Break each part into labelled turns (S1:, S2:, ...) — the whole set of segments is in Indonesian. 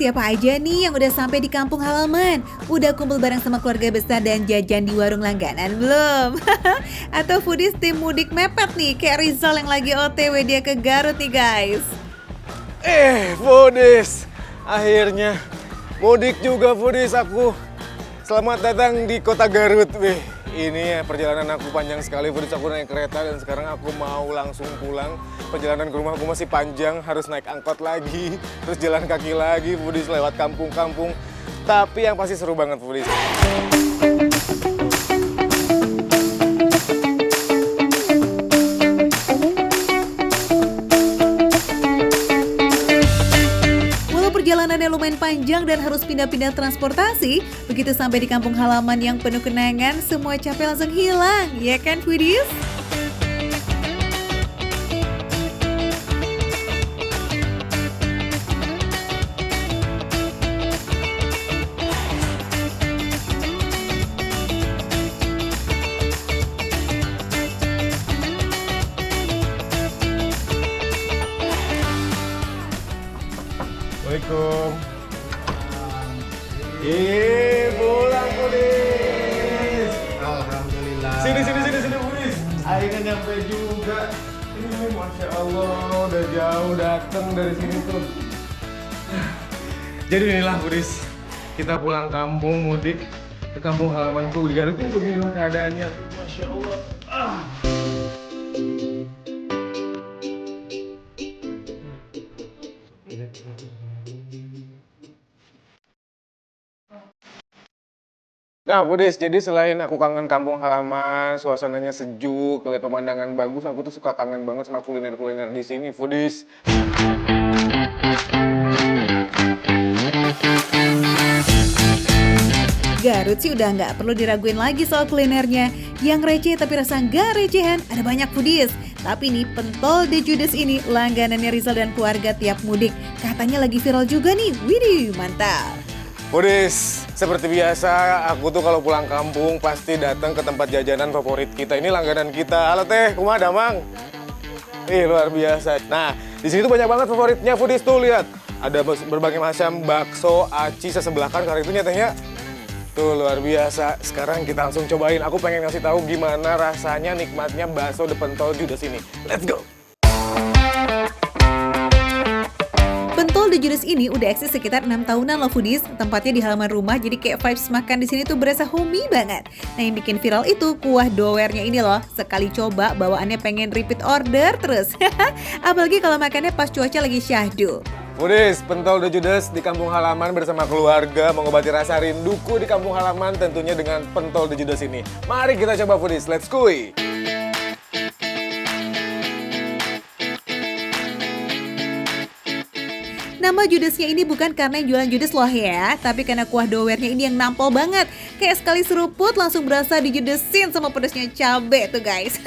S1: siapa aja nih yang udah sampai di kampung halaman? Udah kumpul bareng sama keluarga besar dan jajan di warung langganan belum? Atau foodies tim mudik mepet nih, kayak Rizal yang lagi OTW dia ke Garut nih guys.
S2: Foodies, akhirnya mudik juga foodies aku. Selamat datang di kota Garut, weh. Ini ya perjalanan aku panjang sekali, foodies. Aku naik kereta dan sekarang aku mau langsung pulang. Perjalanan ke rumah aku masih panjang, harus naik angkot lagi, terus jalan kaki lagi, foodies, lewat kampung-kampung. Tapi yang pasti seru banget, foodies.
S1: Perjalanannya lumayan panjang dan harus pindah-pindah transportasi. Begitu sampai di kampung halaman yang penuh kenangan, semua capek langsung hilang, ya kan foodies?
S2: Assalamualaikum. Pulang foodies.
S3: Alhamdulillah.
S2: Sini foodies. Akhirnya nyampe juga. Ini Masya Allah, udah jauh datang dari sini tuh. Jadi inilah foodies, kita pulang kampung mudik ke kampung halamanku di Garut. Ini begini keadaannya. Masya Allah. Nah, foodies, jadi selain aku kangen kampung halaman, suasananya sejuk, lihat pemandangan bagus, aku tuh suka kangen banget sama kuliner-kuliner di sini, foodies.
S1: Garut sih udah nggak perlu diraguin lagi soal kulinernya. Yang receh tapi rasa nggak recehan, ada banyak foodies. Tapi nih, pentol de Judes ini langganannya Rizal dan keluarga tiap mudik. Katanya lagi viral juga nih, widih, mantap.
S2: Foodies, seperti biasa, aku tuh kalau pulang kampung pasti datang ke tempat jajanan favorit kita. Ini langganan kita. Halo teh, kumaha damang? Luar biasa. Nah, di sini tuh banyak banget favoritnya, foodies tuh, lihat. Ada berbagai macam bakso, aci, sesebelah kan kali itu nyatanya. Tuh luar biasa. Sekarang kita langsung cobain. Aku pengen ngasih tahu gimana rasanya nikmatnya bakso de pentol Judes ini. Let's go.
S1: Pentol de Judes ini udah eksis sekitar 6 tahunan loh foodies. Tempatnya di halaman rumah, jadi kayak vibes makan di sini tuh berasa homey banget. Nah, yang bikin viral itu kuah dowernya ini loh. Sekali coba bawaannya pengen repeat order terus. Apalagi kalau makannya pas cuaca lagi syahdu.
S2: Foodies, pentol de Judes di kampung halaman bersama keluarga mengobati rasa rinduku di kampung halaman tentunya dengan pentol de Judes ini. Mari kita coba foodies, let's go!
S1: Nama Judesnya ini bukan karena yang jualan Judes loh ya, tapi karena kuah dowernya ini yang nampol banget. Kayak sekali seruput langsung berasa dijudesin sama pedasnya cabe tuh guys.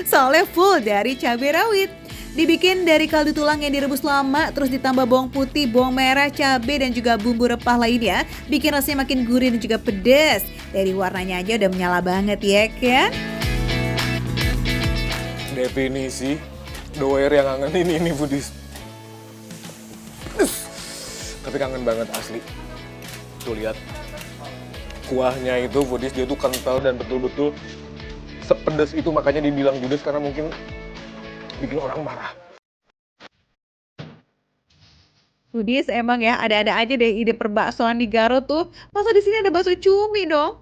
S1: Soalnya full dari cabe rawit. Dibikin dari kaldu tulang yang direbus lama, terus ditambah bawang putih, bawang merah, cabai, dan juga bumbu rempah lainnya, bikin rasanya makin gurih dan juga pedas. Dari warnanya aja udah menyala banget ya kan?
S2: Definisi doer yang ngangenin ini foodies. Tapi kangen banget asli. Tuh lihat. Kuahnya itu foodies, dia tuh kental dan betul-betul sepedas itu, makanya dibilang Judes karena mungkin bikin orang marah.
S1: Foodies emang ya ada-ada aja deh ide perbaksoan di Garut tuh. Masa di sini ada bakso cumi dong?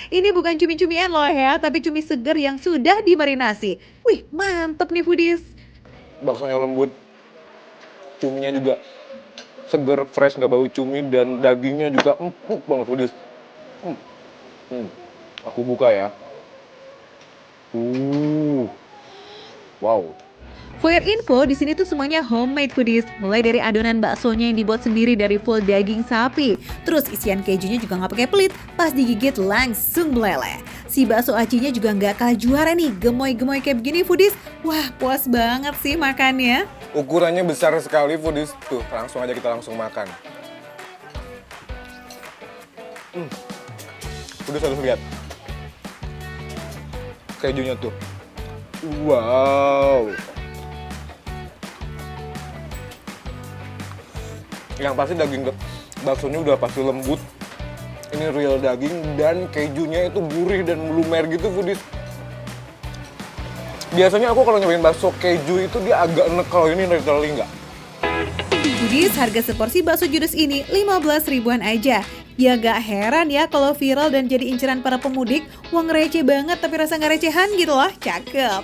S1: Ini bukan cumi-cumian loh ya, tapi cumi seger yang sudah dimarinasi. Wih, mantep nih foodies.
S2: Baksonya lembut, cuminya juga seger, fresh, nggak bau cumi, dan dagingnya juga empuk banget foodies. Aku buka ya. Wow.
S1: For your info, di sini tuh semuanya homemade foodies. Mulai dari adonan baksonya yang dibuat sendiri dari full daging sapi. Terus isian kejunya juga nggak pakai pelit, pas digigit langsung meleleh. Si bakso acinya juga nggak kalah juara nih, gemoy-gemoy kayak begini foodies. Wah, puas banget sih makannya.
S2: Ukurannya besar sekali foodies. Tuh, langsung aja kita langsung makan. Foodies harus lihat. Kejunya tuh. Wow. Yang pasti baksonya udah pasti lembut. Ini real daging dan kejunya itu gurih dan melumer gitu foodies. Biasanya aku kalau nyobain bakso keju itu dia agak enek, kalau ini literally enggak.
S1: Foodies, harga seporsi bakso judes ini 15 ribuan aja. Ya gak heran ya kalau viral dan jadi inceran para pemudik. Uang receh banget tapi rasa gak recehan gitu loh, cakep.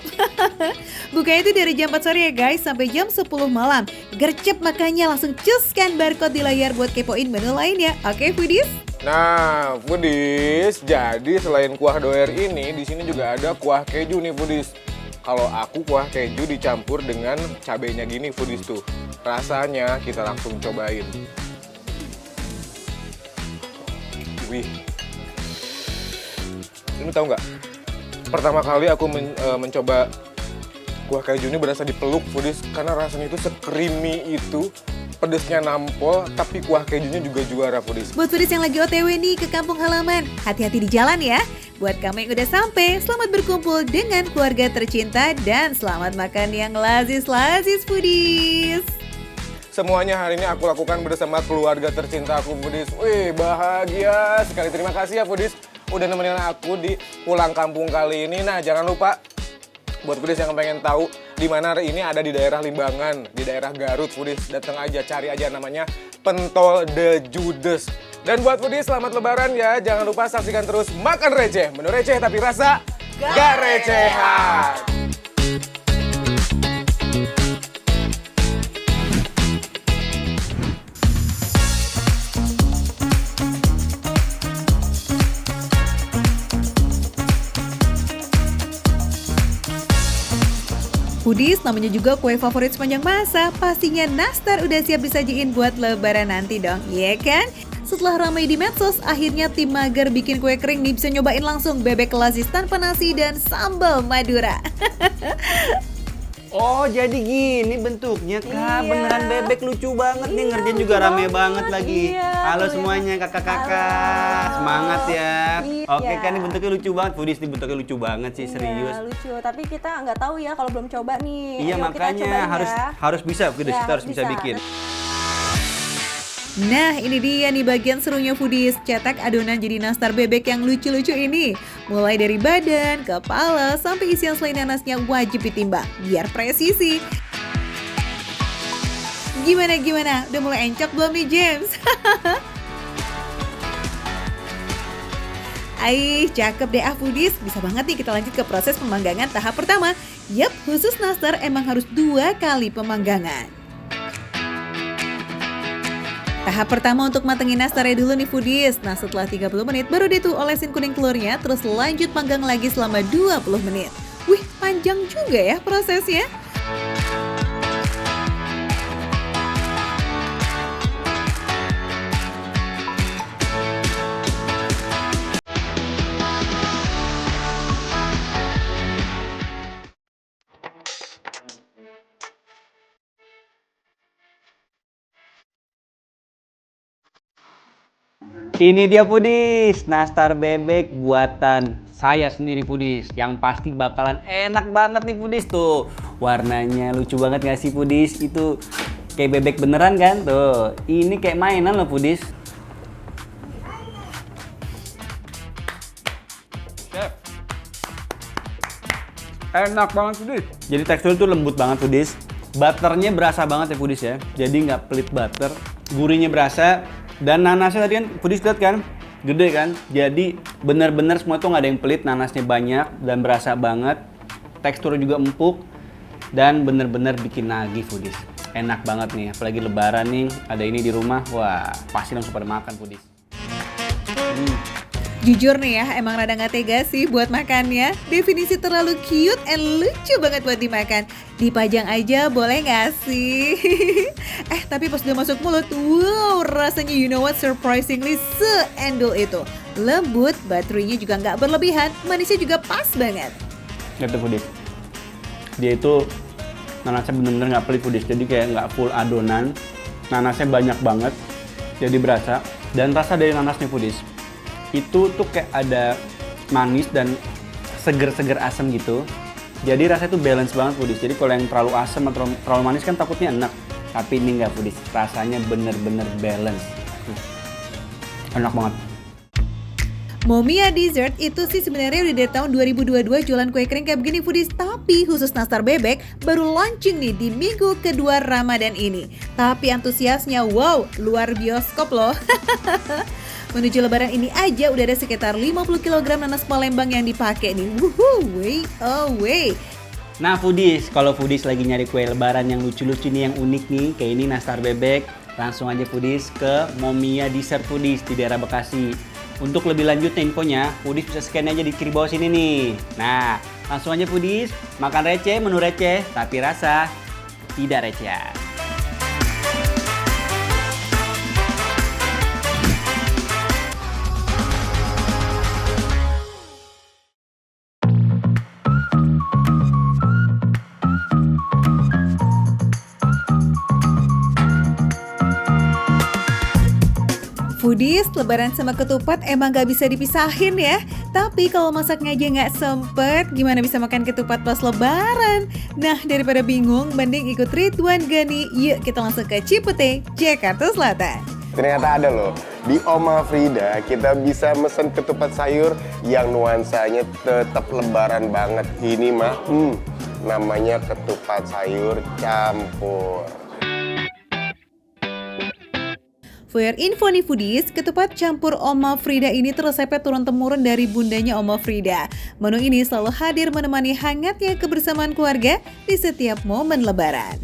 S1: Bukanya itu dari jam 4 sore ya guys sampai jam 10 malam. Gercep makanya langsung cus scan barcode di layar buat kepoin menu lainnya. Oke foodies?
S2: Nah, foodies, jadi selain kuah doer ini, di sini juga ada kuah keju nih foodies. Kalau aku kuah keju dicampur dengan cabenya gini foodies tuh. Rasanya kita langsung cobain. Wih, ini tahu nggak? Pertama kali aku mencoba kuah keju ini berasa dipeluk foodies karena rasanya itu se-creamy itu, pedesnya nampol, tapi kuah kejunya juga juara foodies.
S1: Buat foodies yang lagi OTW nih ke kampung halaman, hati-hati di jalan ya. Buat kamu yang udah sampai, selamat berkumpul dengan keluarga tercinta dan selamat makan yang lazis-lazis foodies.
S2: Semuanya hari ini aku lakukan bersama keluarga tercinta aku foodies. Wih, bahagia sekali. Terima kasih ya foodies udah nemenin aku di pulang kampung kali ini. Nah, jangan lupa buat foodies yang pengen tahu di mana ini ada di daerah Limbangan, di daerah Garut foodies, datang aja, cari aja namanya Pentol The Judes. Dan buat foodies selamat lebaran ya. Jangan lupa saksikan terus Makan Receh. Menu receh tapi rasa gak recehan.
S1: Foodies, namanya juga kue favorit sepanjang masa. Pastinya nastar udah siap disajiin buat lebaran nanti dong, iya kan? Setelah ramai di medsos, akhirnya tim mager bikin kue kering nih bisa nyobain langsung bebek lazis tanpa nasi dan sambal Madura.
S3: Oh, jadi gini bentuknya, Kak.
S4: Iya.
S3: Beneran bebek, lucu banget nih. Ngerjain juga
S4: lucu
S3: rame
S4: banget.
S3: banget lagi.
S4: Iya,
S3: Halo
S4: tuh
S3: semuanya, kakak-kakak.
S4: Halo.
S3: Semangat ya.
S4: Iya.
S3: Oke, kan ini bentuknya lucu banget. Foodies nih bentuknya lucu banget sih, serius.
S4: Iya, lucu. Tapi kita nggak tahu ya kalau belum coba nih.
S3: Iya,
S4: Ayo, kita
S3: makanya
S4: cobain ya.
S3: harus bisa, Foodies.
S4: Ya,
S3: Kita harus bisa
S4: bisa.
S3: bikin.
S1: Nah, ini dia nih bagian serunya foodies. Cetak adonan jadi nastar bebek yang lucu-lucu ini. Mulai dari badan, kepala, sampai isian selain nanasnya wajib ditimbang biar presisi. Gimana? Udah mulai encok belum nih, James? Aih, cakep deh foodies. Bisa banget nih kita lanjut ke proses pemanggangan tahap pertama. Yap, khusus nastar emang harus 2 kali pemanggangan. Tahap pertama untuk matengin nastarnya dulu nih foodies. Nah, setelah 30 menit baru deh tuh olesin kuning telurnya, terus lanjut panggang lagi selama 20 menit. Wih, panjang juga ya prosesnya.
S3: Ini dia Foodies, nastar bebek buatan saya sendiri Foodies. Yang pasti bakalan enak banget nih Foodies tuh. Warnanya lucu banget gak sih Foodies? Itu kayak bebek beneran kan? Tuh, ini kayak mainan loh Foodies. Chef. Enak banget Foodies. Jadi teksturnya tuh lembut banget Foodies. Butternya berasa banget ya Foodies ya. Jadi nggak pelit butter. Gurihnya berasa. Dan nanasnya tadi kan, Foodies lihat kan, gede kan. Jadi bener-bener semua tuh nggak ada yang pelit, nanasnya banyak dan berasa banget. Teksturnya juga empuk dan bener-bener bikin nagih Foodies. Enak banget nih, apalagi lebaran nih, ada ini di rumah, wah pasti langsung pada makan Foodies.
S1: Jujur nih ya, emang rada gak tega sih buat makannya. Definisi terlalu cute and lucu banget buat dimakan. Dipajang aja boleh gak sih? Tapi pas udah masuk mulut, wow rasanya you know what, surprisingly se-endul itu. Lembut, baterainya juga gak berlebihan, manisnya juga pas banget.
S3: Lihat tuh Foodies, dia itu nanasnya bener-bener gak pelit Foodies. Jadi kayak gak full adonan, nanasnya banyak banget, jadi berasa. Dan rasa dari nanasnya Foodies itu tuh kayak ada manis dan seger-seger asam gitu. Jadi rasanya tuh balance banget Foodies. Jadi kalau yang terlalu asam atau terlalu manis kan takutnya enak. Tapi ini enggak Foodies, rasanya bener-bener balance. Enak banget.
S1: Momia Dessert itu sih sebenarnya udah dari tahun 2022 jualan kue kering kayak begini foodies. Tapi khusus nastar bebek baru launching nih di minggu kedua Ramadan ini. Tapi antusiasnya wow, luar bioskop loh. Menuju lebaran ini aja udah ada sekitar 50 kg nanas Palembang yang dipakai nih. Wuhu, way away.
S3: Nah foodies, kalau foodies lagi nyari kue lebaran yang lucu-lucu nih, yang unik nih, kayak ini nastar bebek, langsung aja foodies ke Momia Dessert foodies di daerah Bekasi. Untuk lebih lanjutnya infonya, foodies bisa scan aja di kiri bawah sini nih. Nah, langsung aja foodies, makan receh, menu receh, tapi rasa tidak receh.
S1: Foodies, lebaran sama ketupat emang gak bisa dipisahin ya. Tapi kalau masaknya aja gak sempet, gimana bisa makan ketupat pas lebaran? Nah, daripada bingung, mending ikut Ridwan Ghani. Yuk kita langsung ke Cipete, Jakarta Selatan.
S2: Ternyata ada loh, di Oma Frida kita bisa mesen ketupat sayur yang nuansanya tetap lebaran banget. Ini mah, namanya ketupat sayur campur.
S1: For your info nih foodies, ketupat campur Oma Frida ini resepnya turun-temurun dari bundanya Oma Frida. Menu ini selalu hadir menemani hangatnya kebersamaan keluarga di setiap momen lebaran.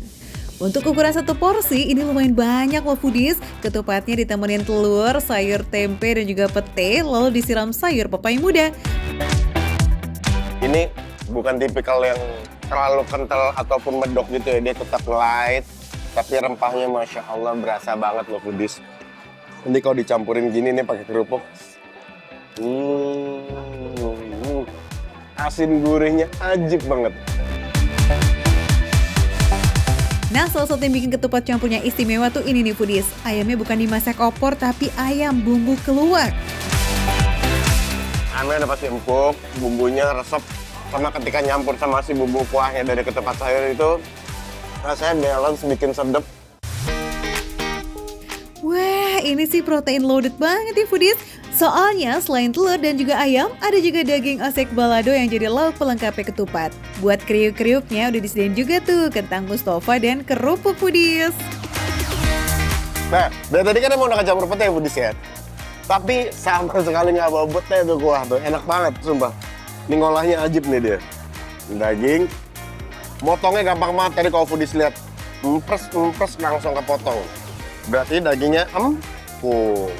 S1: Untuk ukuran satu porsi, ini lumayan banyak loh foodies. Ketupatnya ditemenin telur, sayur tempe, dan juga pete, lalu disiram sayur pepaya muda.
S2: Ini bukan tipikal yang terlalu kental ataupun medok gitu ya, dia tetap light. Tapi rempahnya Masya Allah berasa banget loh foodies. Nanti kalau dicampurin gini nih pakai kerupuk. Asin gurihnya ajib banget.
S1: Nah, salah satu yang bikin ketupat campurnya istimewa tuh ini nih foodies. Ayamnya bukan dimasak opor tapi ayam bumbu keluak.
S2: Ayamnya udah pasti empuk, bumbunya resep. Sama ketika nyampur sama si bumbu kuahnya dari ketupat sayur itu, rasanya balance, bikin sedep.
S1: Wah, ini sih protein loaded banget ya foodies. Soalnya selain telur dan juga ayam, ada juga daging osek balado yang jadi lauk pelengkapnya ketupat. Buat kriuk-kriuknya udah disediain juga tuh kentang Mustafa dan kerupuk foodies.
S2: Nah, dari tadi kan emang udah kecampur pete ya foodies ya. Tapi sama sekali nggak bau pete tuh kuah tuh, enak banget sumpah. Ini ngolahnya ajib nih dia. Daging, motongnya gampang banget tadi kalau foodies lihat. Empres langsung kepotong. Berarti dagingnya empuk.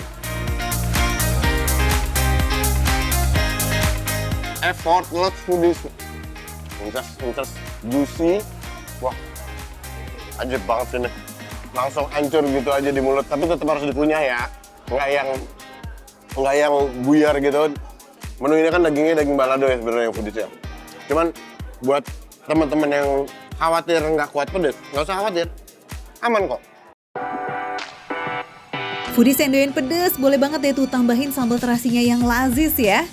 S2: Effortless foodies. Interest, juicy. Wah, ajib banget sini. Langsung hancur gitu aja di mulut, tapi tetap harus dikunyah ya. Nggak yang buyar gitu. Menu ini kan dagingnya daging balado ya sebenarnya foodies ya. Cuman buat teman-teman yang khawatir nggak kuat pedes, nggak usah khawatir. Aman kok.
S1: Foodies yang doyan pedes, boleh banget deh tuh tambahin sambal terasinya yang lazis ya.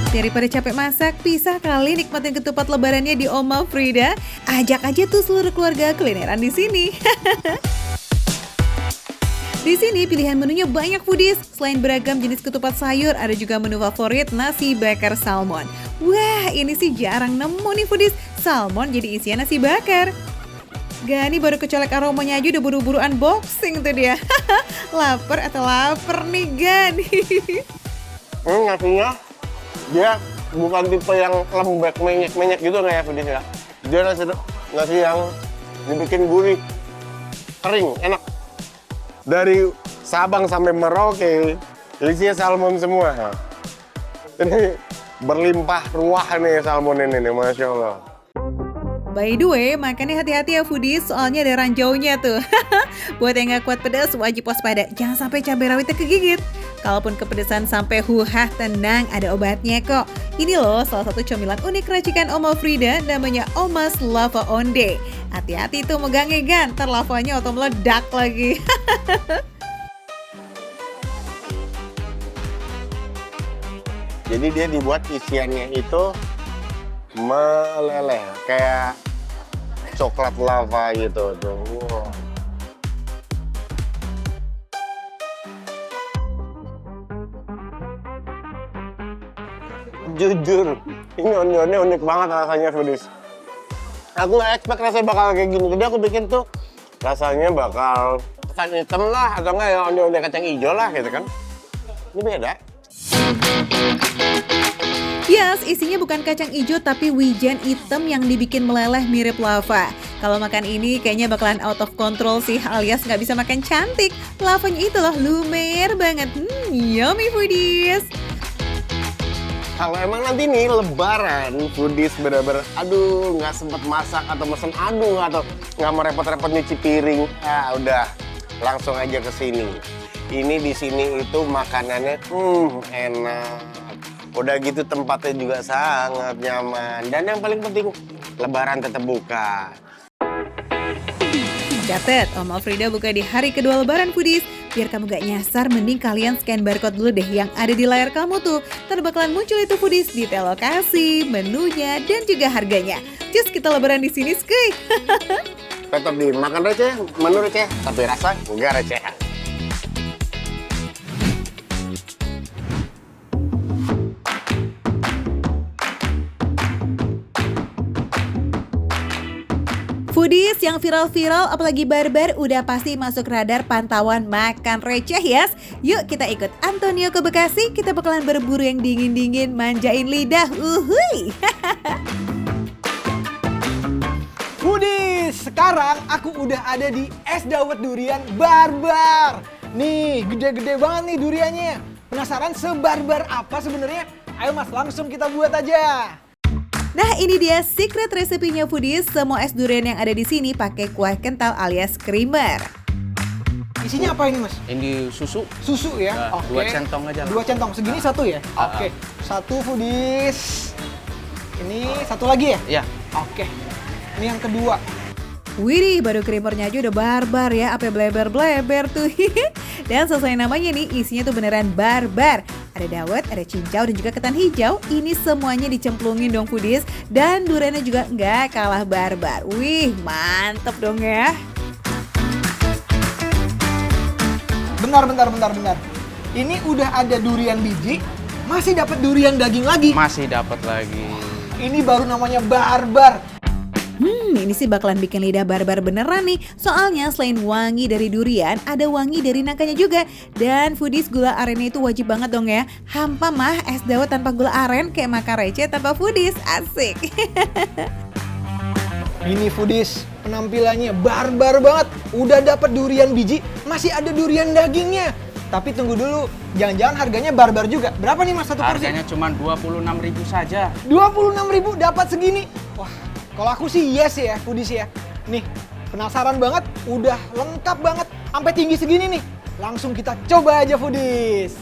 S1: Daripada capek masak, bisa kali nikmatin ketupat lebarannya di Oma Frida. Ajak aja tuh seluruh keluarga kulineran di sini. Di sini pilihan menunya banyak foodies. Selain beragam jenis ketupat sayur, ada juga menu favorit nasi bakar salmon. Wah, ini sih jarang nemu nih foodies. Salmon jadi isian nasi bakar. Gani baru kecolek aromanya aja udah buru-buru unboxing tuh dia. Lapar atau lapar nih Gani?
S2: Nasinya dia bukan tipe yang lembek menyek gitu nggak ya foodies ya. Dia nasi yang dibikin gurih, kering, enak. Dari Sabang sampai Merauke, isinya salmon semua. Ini berlimpah ruah nih salmon ini nih, Masya Allah.
S1: By the way, makannya hati-hati ya foodies, soalnya ada ranjaunya tuh. Buat yang gak kuat pedas, wajib waspada. Jangan sampai cabai rawitnya kegigit. Kalaupun kepedesan sampai huhah, tenang, ada obatnya kok. Ini loh salah satu camilan unik racikan Oma Frida, namanya Oma's Lava Onde. Hati-hati tuh megangnya Gan, ntar lavanya atau meledak lagi.
S2: Jadi dia dibuat isiannya itu meleleh, kayak coklat lava gitu tuh. Wow. Jujur, ini ondel-ondel unik banget rasanya, Foodies. Aku nggak expect rasanya bakal kayak gini. Jadi aku bikin tuh rasanya bakal kacang hitam lah, atau enggak ya ondel-ondel kacang hijau lah gitu kan. Ini beda.
S1: Yes, isinya bukan kacang hijau tapi wijen hitam yang dibikin meleleh mirip lava. Kalau makan ini kayaknya bakalan out of control sih, alias nggak bisa makan cantik. Lavanya itu loh lumer banget. Yummy Foodies.
S2: Kalau emang nanti nih lebaran, Foodies bener-bener aduh nggak sempet masak atau mesen atau nggak mau repot-repot nyuci piring, ya udah langsung aja ke sini. Ini di sini itu makanannya enak. Udah gitu tempatnya juga sangat nyaman. Dan yang paling penting lebaran tetap buka.
S1: Catet, Om Alfrida buka di hari kedua lebaran Foodies. Biar kamu gak nyasar, mending kalian scan barcode dulu deh yang ada di layar kamu tuh. Ntar bakalan muncul itu Foodies, detail lokasi, menunya, dan juga harganya. Cus, kita lebaran di sini, skuy.
S2: Tetap dimakan receh, menu receh, tapi rasa enggak receh.
S1: Foodies yang viral-viral apalagi barbar udah pasti masuk radar pantauan makan receh yes. Yuk kita ikut Antonio ke Bekasi, kita bakalan berburu yang dingin-dingin manjain lidah. Uhuy.
S5: Foodies, sekarang aku udah ada di es dawet durian barbar. Nih, gede-gede banget nih duriannya. Penasaran sebarbar apa sebenarnya? Ayo mas, langsung kita buat aja.
S1: Nah ini dia secret resepinya Foodies. Semua es durian yang ada di sini pakai kuah kental alias creamer.
S5: Isinya apa ini mas?
S3: Ini susu.
S5: Susu ya?
S3: Nah,
S5: Oke.
S3: 2 centong aja.
S5: 2 centong, segini satu ya? Oke. Satu Foodies. Ini satu lagi ya?
S3: Iya.
S5: Oke. Ini yang kedua.
S1: Widih, baru creamernya aja udah barbar ya, apa bleber-bleber tuh. Dan sesuai namanya nih, isinya tuh beneran barbar. Ada dawet, ada cincau, dan juga ketan hijau. Ini semuanya dicemplungin dong Foodies. Dan duriannya juga nggak kalah barbar. Wih, mantep dong ya.
S5: Bentar. Ini udah ada durian biji, masih dapat durian daging lagi.
S3: Masih dapat lagi.
S5: Ini baru namanya barbar.
S1: Ini sih bakalan bikin lidah barbar beneran nih. Soalnya selain wangi dari durian, ada wangi dari nangkanya juga. Dan Foodies gula arennya itu wajib banget dong ya. Hampa mah es dawet tanpa gula aren kayak makan receh tanpa Foodies. Asik.
S5: Ini Foodies, penampilannya barbar banget. Udah dapat durian biji, masih ada durian dagingnya. Tapi tunggu dulu, jangan-jangan harganya barbar juga. Berapa nih mas satu porsi?
S3: Harganya cuma 26.000 saja.
S5: 26.000 dapat segini. Wah, kalau aku sih yes ya Foodies ya. Nih, penasaran banget, udah lengkap banget. Sampai tinggi segini nih. Langsung kita coba aja Foodies.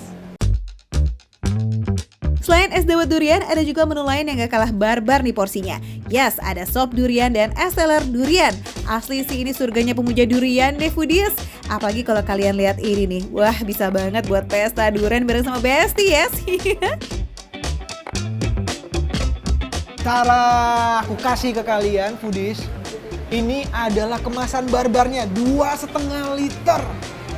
S1: Selain es dawet durian, ada juga menu lain yang gak kalah barbar nih porsinya. Yes, ada sop durian dan es teler durian. Asli sih ini surganya pemuja durian deh Foodies. Apalagi kalau kalian lihat ini nih. Wah, bisa banget buat pesta durian bareng sama Besti yes.
S5: Cara aku kasih ke kalian Foodies, ini adalah kemasan barbarnya 2,5 liter.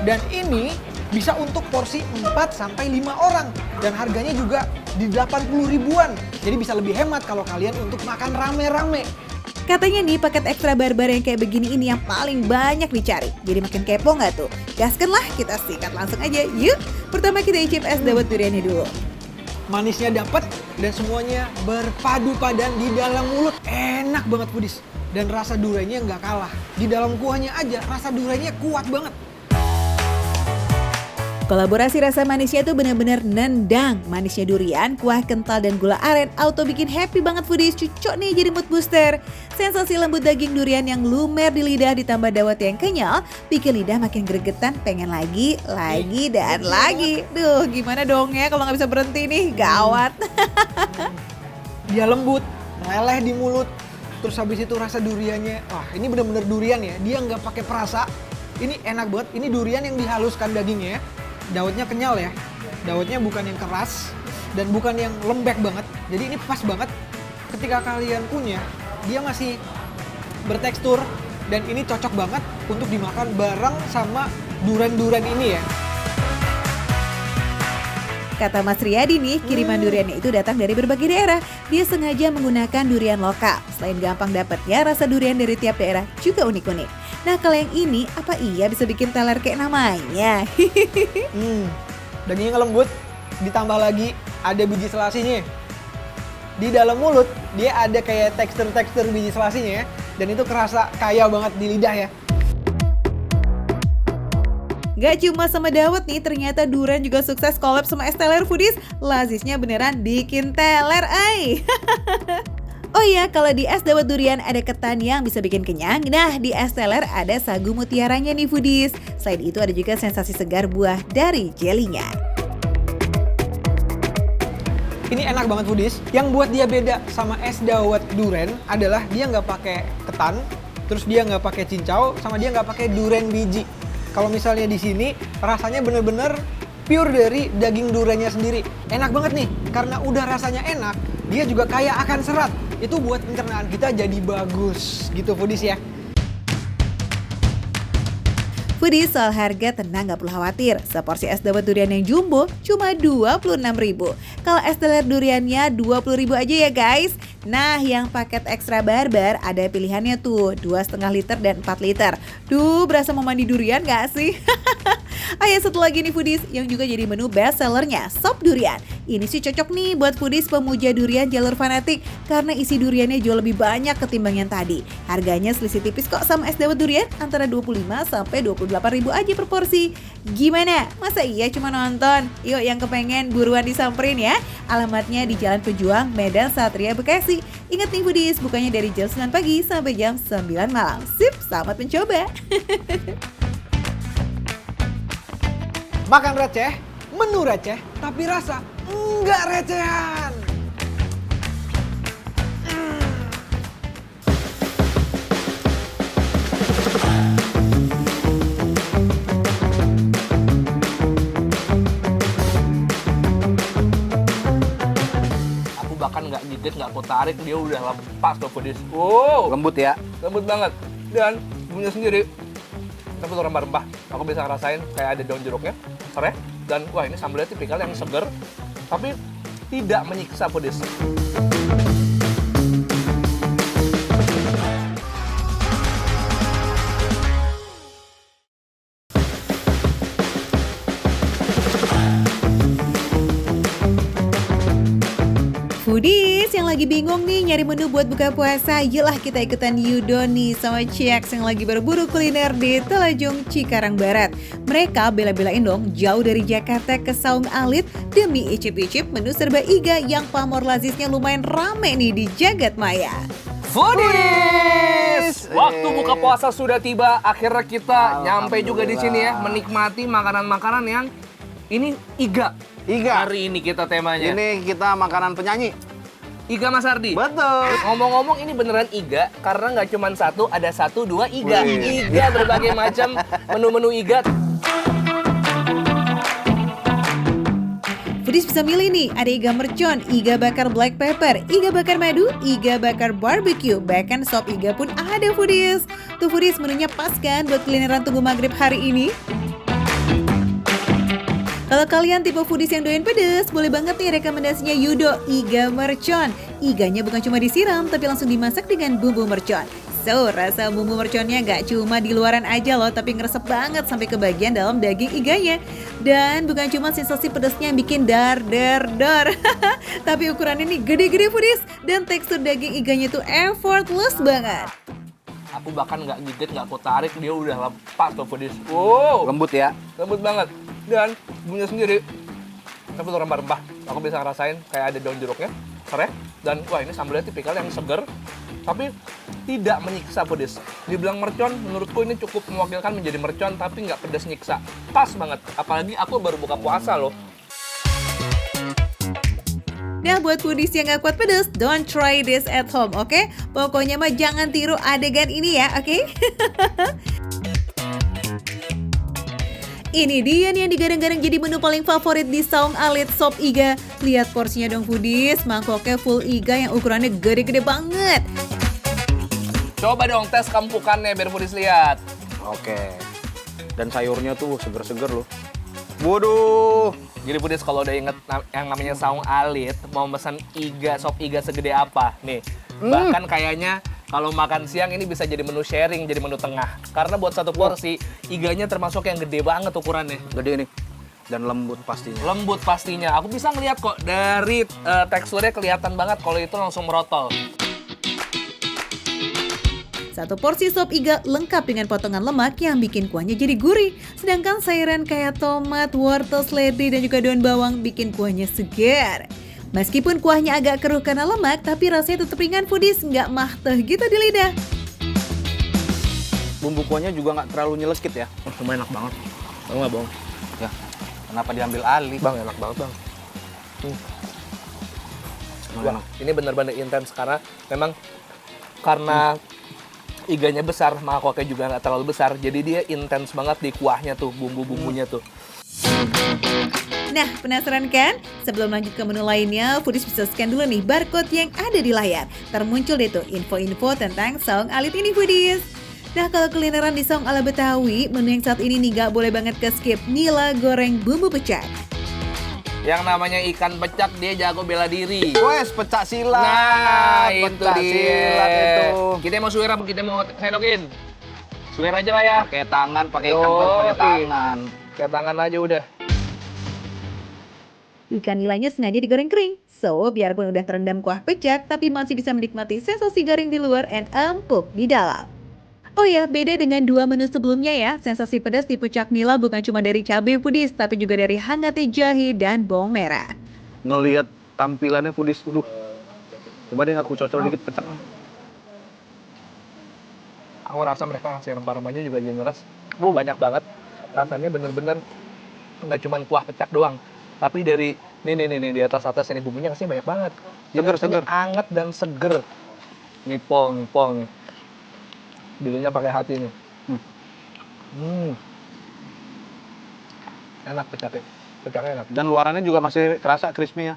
S5: Dan ini bisa untuk porsi 4-5 orang. Dan harganya juga di 80 ribuan. Jadi bisa lebih hemat kalau kalian untuk makan rame-rame.
S1: Katanya nih paket ekstra barbar yang kayak begini ini yang paling banyak dicari. Jadi makin kepo nggak tuh? Gaskan lah, kita sikat langsung aja. Yuk, pertama kita icip es dawet duriannya dulu.
S5: Manisnya dapat dan semuanya berpadu padan di dalam mulut. Enak banget Foodies. Dan rasa duriannya nggak kalah. Di dalam kuahnya aja rasa duriannya kuat banget.
S1: Kolaborasi rasa manisnya tuh bener-bener nendang. Manisnya durian, kuah kental, dan gula aren auto bikin happy banget Foodies. Cocok nih jadi mood booster. Sensasi lembut daging durian yang lumer di lidah ditambah dawet yang kenyal bikin lidah makin gregetan, pengen lagi, dan lagi. Duh, gimana dong ya kalau nggak bisa berhenti nih, gawat.
S5: Dia lembut, meleleh di mulut. Terus habis itu rasa duriannya, wah ini bener-bener durian ya. Dia nggak pakai perasa. Ini enak banget. Ini durian yang dihaluskan dagingnya. Dawetnya kenyal ya. Dawetnya bukan yang keras dan bukan yang lembek banget. Jadi ini pas banget ketika kalian punya. Dia masih bertekstur dan ini cocok banget untuk dimakan bareng sama durian-durian ini ya.
S1: Kata Mas Riyadi nih, kiriman duriannya itu datang dari berbagai daerah. Dia sengaja menggunakan durian lokal. Selain gampang dapatnya, rasa durian dari tiap daerah juga unik-unik. Nah, kalau yang ini, apa iya bisa bikin teler kayak namanya?
S5: Dagingnya lembut, ditambah lagi ada biji selasinya. Di dalam mulut, dia ada kayak tekstur-tekstur biji selasinya ya. Dan itu kerasa kaya banget di lidah ya.
S1: Gak cuma sama dawet nih, ternyata durian juga sukses collab sama es teler foodies. Lazisnya beneran bikin teler, ay. Oh iya, kalau di es dawet durian ada ketan yang bisa bikin kenyang. Nah, di es teler ada sagu mutiaranya nih foodies. Selain itu ada juga sensasi segar buah dari jelinya.
S5: Ini enak banget foodies. Yang buat dia beda sama es dawet durian adalah dia nggak pakai ketan, terus dia nggak pakai cincau, sama dia nggak pakai durian biji. Kalau misalnya di sini rasanya bener-bener pure dari daging duriannya sendiri. Enak banget nih, karena udah rasanya enak, dia juga kaya akan serat. Itu buat pencernaan kita jadi bagus gitu foodies ya.
S1: Foodies, soal harga tenang gak perlu khawatir. Seporsi es dawet durian yang jumbo cuma 26.000. Kalau es teler duriannya 20.000 aja ya guys. Nah, yang paket ekstra barbar ada pilihannya tuh 2,5 liter dan 4 liter. Duh, berasa mau mandi durian gak sih? Ayo satu lagi nih foodies yang juga jadi menu best sellernya, sop durian. Ini sih cocok nih buat foodies pemuja durian jalur fanatik karena isi duriannya jauh lebih banyak ketimbang yang tadi. Harganya selisih tipis kok sama es dawet durian antara 25 sampai 28.000 aja per porsi. Gimana? Masa iya cuma nonton? Yuk yang kepengen buruan disamperin ya. Alamatnya di Jalan Pejuang, Medan Satria, Bekasi. Ingat nih foodies, bukanya dari jam 9 pagi sampai jam 9 malam. Sip, selamat mencoba.
S5: Makan receh, menu receh, tapi rasa enggak recehan.
S6: Aku bahkan nggak gigit, nggak aku tarik, dia udah lepas tuh foodies. Wow,
S3: Lembut ya.
S6: lembut banget. Dan bumbunya sendiri, tapi tuh rempah-rempah. Aku bisa ngerasain kayak ada daun jeruknya, serai. Dan wah, ini sambalnya tipikal yang seger, tapi tidak menyiksa foodies.
S1: Foodies yang lagi bingung nih nyari menu buat buka puasa, yelah kita ikutan Yudo nih sama Ciaks yang lagi berburu kuliner di Telajung Cikarang Barat. Mereka bela-belain dong jauh dari Jakarta ke Saung Alit demi icip-icip menu serba iga yang pamor lazisnya lumayan rame nih di jagat maya.
S6: Foodies! Waktu buka puasa sudah tiba, akhirnya kita nyampe juga di sini ya, menikmati makanan-makanan yang ini iga.
S3: Iga.
S6: Hari ini kita temanya.
S3: Ini kita makanan penyanyi.
S6: Iga Mas Ardi.
S3: Betul.
S6: Ngomong-ngomong ini beneran iga karena nggak cuma satu, ada 1, 2 iga.
S3: Wih.
S6: Iga berbagai macam menu-menu iga.
S1: Foodies bisa milih nih, ada iga mercon, iga bakar black pepper, iga bakar madu, iga bakar barbecue, bahkan sop iga pun ada foodies. Tuh foodies, menunya pas kan buat kulineran tunggu maghrib hari ini? Kalau kalian tipe foodies yang doyan pedes, boleh banget nih rekomendasinya Yudo, iga mercon. Iganya bukan cuma disiram, tapi langsung dimasak dengan bumbu mercon. So, rasa bumbu merconnya gak cuma di luaran aja loh, tapi ngeresep banget sampai ke bagian dalam daging iganya. Dan bukan cuma sensasi pedesnya yang bikin dar. Tapi ukurannya nih gede-gede foodies, dan tekstur daging iganya tuh effortless banget.
S6: Aku bahkan nggak gigit, nggak aku tarik, dia udah lepas tuh foodies. Wow,
S3: Lembut ya.
S6: lembut banget. Dan bumbunya sendiri, tapi tuh rempah-rempah. Aku bisa ngerasain kayak ada daun jeruknya, serai. Dan wah, ini sambalnya tipikal yang seger, tapi tidak menyiksa foodies. Dibilang mercon, menurutku ini cukup mewakilkan menjadi mercon, tapi nggak pedas nyiksa. Pas banget, apalagi aku baru buka puasa loh.
S1: Nah, buat foodies yang gak kuat pedas, don't try this at home, oke? Pokoknya mah jangan tiru adegan ini ya, oke? Ini dia nih yang digadang-gadang jadi menu paling favorit di Saung Alit Sop Iga. Lihat porsinya dong foodies, mangkoknya full iga yang ukurannya gede-gede banget.
S6: Coba dong tes kampukannya biar foodies lihat.
S3: Oke. Dan sayurnya tuh seger-seger loh. Waduh.
S6: Jadi Pudis kalau udah inget yang namanya saung alit, mau pesan sop iga segede apa? Nih, bahkan kayaknya kalau makan siang ini bisa jadi menu sharing, jadi menu tengah. Karena buat satu porsi, iganya termasuk yang gede banget ukurannya.
S3: Gede nih. Dan lembut pastinya.
S6: Lembut pastinya. Aku bisa ngeliat kok dari teksturnya kelihatan banget kalau itu langsung merotol.
S1: Satu porsi sop iga lengkap dengan potongan lemak yang bikin kuahnya jadi gurih. Sedangkan sayuran kayak tomat, wortel, seledri, dan juga daun bawang bikin kuahnya segar. Meskipun kuahnya agak keruh karena lemak, tapi rasanya tetap ringan foodies, nggak mahteh gitu di lidah.
S3: Bumbu kuahnya juga nggak terlalu nyelekit ya.
S6: Cuma enak banget. Tahu nggak, Bang?
S3: Ya, kenapa diambil alih?
S6: Bang, enak banget, Bang. Wah, ini bener-bener intens karena memang karena iganya besar, mangkoknya juga nggak terlalu besar, jadi dia intens banget di kuahnya tuh, bumbu-bumbunya tuh.
S1: Nah, penasaran kan? Sebelum lanjut ke menu lainnya, foodies bisa scan dulu nih barcode yang ada di layar. Termuncul deh tuh info-info tentang saung alit ini, foodies. Nah, kalau kulineran di saung ala Betawi, menu yang saat ini nih nggak boleh banget ke skip, nila goreng bumbu pecak.
S6: Yang namanya ikan pecak, dia jago bela diri.
S3: Wes, pecah silat.
S6: Nah, itu
S3: pecah silat itu.
S6: Kita mau suir apa kita mau sendokin? Suir aja lah ya.
S3: Pakai tangan, pakai ikan pakai tangan.
S6: Kayak tangan aja udah.
S1: Ikan nilainya sengaja digoreng kering. So, biarpun udah terendam kuah pecak, tapi masih bisa menikmati sensasi garing di luar and empuk di dalam. Oh ya, beda dengan dua menu sebelumnya ya. Sensasi pedas di pecak nila bukan cuma dari cabai foodies, tapi juga dari hangatnya jahe dan bawang merah.
S3: Ngelihat tampilannya foodies dulu. Coba deh aku cocok dikit pecak.
S6: Aku rasa mereka ngasih rempah-rempahnya juga generous. Banyak banget. Rasanya bener-bener nggak cuma kuah pecak doang. Tapi dari nih di atas ini bumbunya kasih banyak banget.
S3: Seger.
S6: Anget dan seger. Nipol nih. Dulunya pakai hati nih. Enak pecaknya. Pecaknya enak.
S3: Dan luarannya juga masih kerasa crispy ya.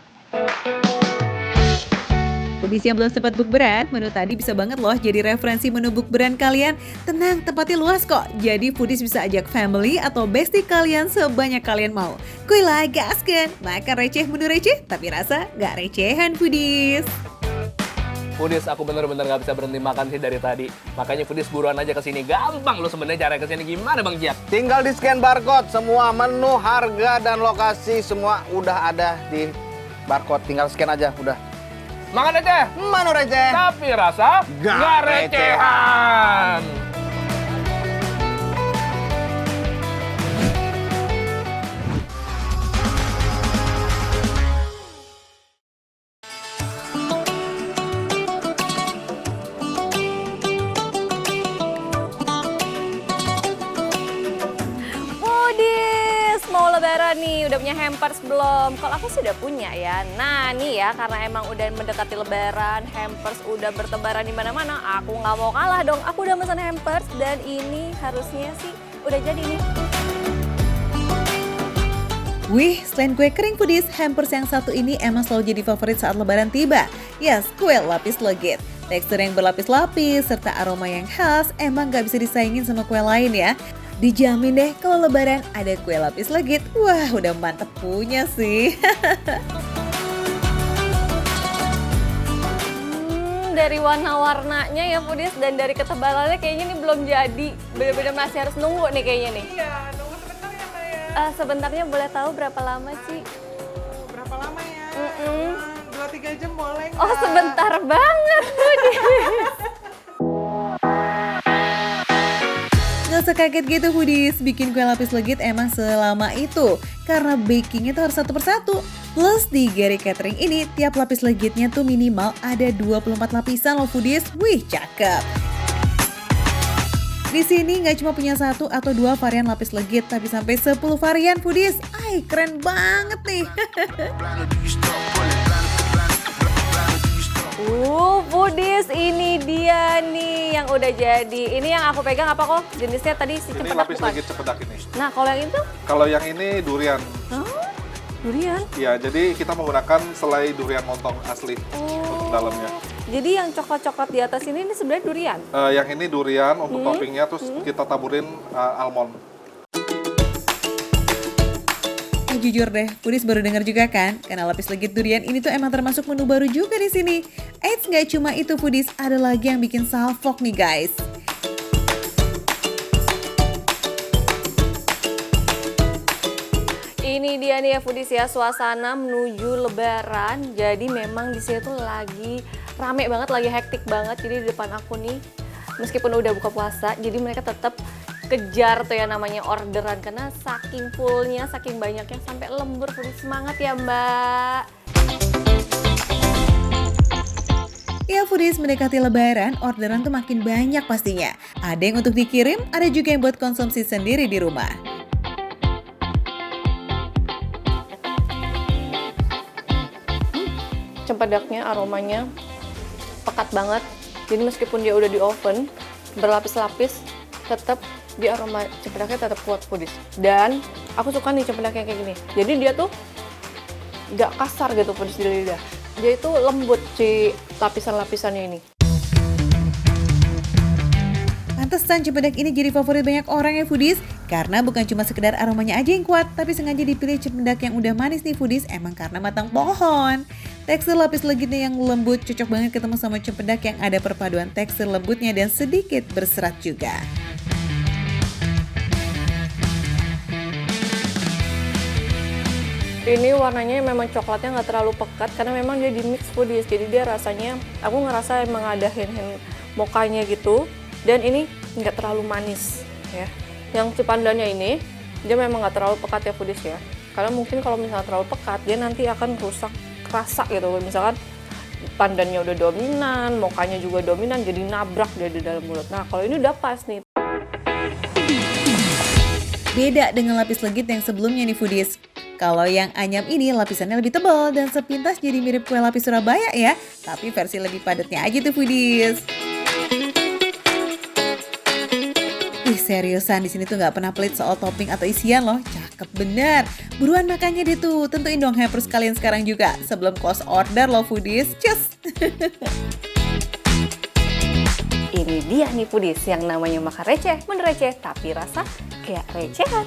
S1: Foodies yang belum sempat bukberan, menu tadi bisa banget loh jadi referensi menu bukberan kalian. Tenang, tempatnya luas kok. Jadi foodies bisa ajak family atau bestie kalian sebanyak kalian mau. Kuilah gaskan, makan receh menu receh, tapi rasa gak recehan foodies.
S6: Foodies, aku bener-bener gak bisa berhenti makan sih dari tadi. Makanya Foodies buruan aja kesini. Gampang lo sebenarnya cara kesini. Gimana Bang Jack?
S3: Tinggal di scan barcode, semua menu, harga, dan lokasi semua udah ada di barcode. Tinggal scan aja, udah.
S6: Makan receh,
S3: Menu receh.
S6: tapi rasa
S3: Gak
S6: gak recehan.
S4: Foodies, mau lebaran nih, udah punya hampers belum? Kalau aku sudah punya ya. Nah nih ya, karena emang udah mendekati lebaran, hampers udah bertebaran di mana-mana. Aku nggak mau kalah dong. Aku udah pesan hampers dan ini harusnya sih udah jadi nih.
S1: Wih, selain kue kering foodies, hampers yang satu ini emang selalu jadi favorit saat lebaran tiba. Yes, kue lapis legit. Tekstur yang berlapis-lapis serta aroma yang khas emang gak bisa disaingin sama kue lain ya. Dijamin deh kalau lebaran ada kue lapis legit, wah udah mantep punya sih.
S4: Dari warna-warnanya ya Foodies dan dari ketebalannya kayaknya ini belum jadi. Bener-bener masih harus nunggu nih kayaknya nih.
S7: Iya, nunggu sebentar ya Mbak ya.
S4: Sebentarnya boleh tahu berapa lama sih?
S7: Berapa lama ya?
S4: Mm-mm.
S7: 2-3 jam boleh nggak?
S4: Oh sebentar banget Foodies.
S1: Gak usah kaget gitu foodies, bikin kue lapis legit emang selama itu. Karena bakingnya tuh harus satu persatu. Plus di Gary Catering ini, tiap lapis legitnya tuh minimal ada 24 lapisan loh foodies. Wih, cakep. Di sini nggak cuma punya 1 atau 2 varian lapis legit, tapi sampai 10 varian foodies. Ay, keren banget nih.
S4: Foodies, ini dia nih yang udah jadi. Ini yang aku pegang apa kok? Jenisnya tadi si
S8: Ini
S4: cepedak
S8: lapis
S4: bukan?
S8: legit cepedak ini.
S4: Nah, kalau yang itu?
S8: Kalau yang ini durian.
S4: Durian.
S8: Ya, jadi kita menggunakan selai durian montong asli untuk dalamnya.
S4: Jadi yang coklat-coklat di atas ini sebenarnya durian.
S8: Yang ini durian untuk toppingnya, terus kita taburin almond.
S1: jujur deh, Foodies baru dengar juga kan, karena lapis legit durian ini tuh emang termasuk menu baru juga di sini. Eits, nggak cuma itu Foodies, ada lagi yang bikin salfok nih guys.
S4: Ini dia nih ya Foodies ya, suasana menuju lebaran. Jadi memang di sini tuh lagi rame banget, lagi hektik banget. Jadi di depan aku nih, meskipun udah buka puasa, jadi mereka tetap kejar tuh ya namanya orderan. Karena saking fullnya, saking banyaknya sampai lembur. Foodies semangat ya Mbak.
S1: Ya Foodies, mendekati lebaran, orderan tuh makin banyak pastinya. Ada yang untuk dikirim, ada juga yang buat konsumsi sendiri di rumah.
S4: Cempedaknya aromanya pekat banget. Jadi meskipun dia udah di oven berlapis-lapis, tetap di aroma cempedaknya tetap kuat Foodies. Dan aku suka nih cempedaknya kayak gini. Jadi dia tuh nggak kasar gitu Foodies di lidah. Dia itu lembut si lapisan-lapisannya ini.
S1: Pantesan cempedak ini jadi favorit banyak orang ya Foodies. Karena bukan cuma sekedar aromanya aja yang kuat, tapi sengaja dipilih cempedak yang udah manis nih Foodies, emang karena matang pohon. Tekstur lapis legitnya yang lembut cocok banget ketemu sama cempedak yang ada perpaduan tekstur lembutnya dan sedikit berserat juga.
S4: Ini warnanya memang coklatnya nggak terlalu pekat karena memang dia di mix Foodies. Jadi dia rasanya, aku ngerasa emang ada hint-hint mokanya gitu. Dan ini nggak terlalu manis ya. Yang si pandannya ini, dia memang nggak terlalu pekat ya Foodies ya. Karena mungkin kalau misalnya terlalu pekat, dia nanti akan rusak rasa gitu. Misalkan pandannya udah dominan, mokanya juga dominan, jadi nabrak dia di dalam mulut. Nah kalau ini udah pas nih.
S1: Beda dengan lapis legit yang sebelumnya nih Foodies. Kalau yang anyam ini lapisannya lebih tebal dan sepintas jadi mirip kue lapis Surabaya ya. Tapi versi lebih padatnya aja tuh Foodies. Ih seriusan di sini tuh nggak pernah pelit soal topping atau isian loh, cakep bener. Buruan makannya deh tuh, tentuin dong hampers kalian sekarang juga sebelum close order loh Foodies. Cus!
S4: Ini dia nih Foodies yang namanya makan receh, menereceh tapi rasa kayak recehan.